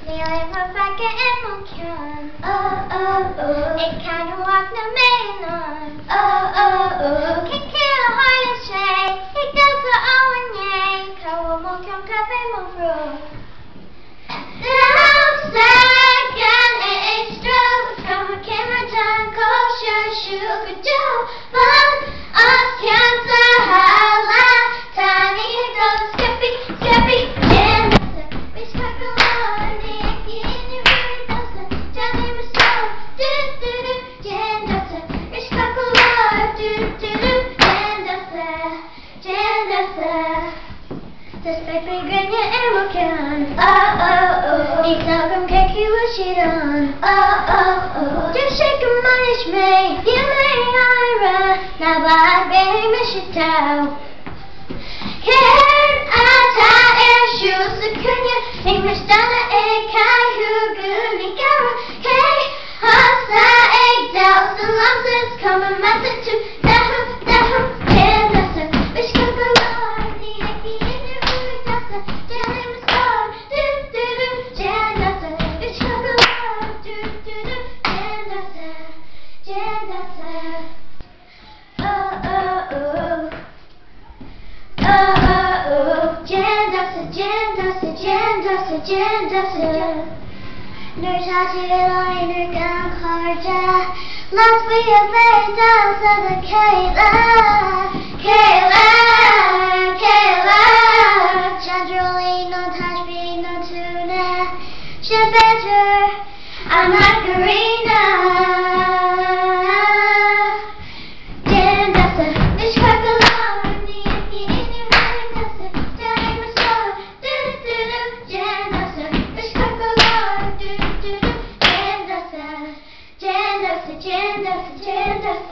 Leave på backen en mokkan. Ik kan nu vakna med någon. Kikil har jag tjej. Ik dansar av en gäng. Kau mokkan kaffe mot bro. Danslägen är extra. Kommer kameradan kosher sugar dough. Fun oss cancer hala. Tani goes skippy, skippy. Das baby grenje en mokkan. Ik zag hem kijken hoe ze dan. Dus zeker man is mee. Die mij Ira. Nou waar ben je met je touw. Ken ata er shoes de kunje. Ik mis dan ik kai hugen ik gara. Hey, hasa ik daus de lamses komen met het toe. Dahem, ken dat ze. Wish kan beloven die ik die in de roer dassen. Dahem is gone. Ken dat ze. Wish kan beloven. Ken dat ze. Nu tar till liner kan karta. Låt vi veta så det Kayla. Generally no touch me, no tuna. She better, I'm not Karina. Jen, that's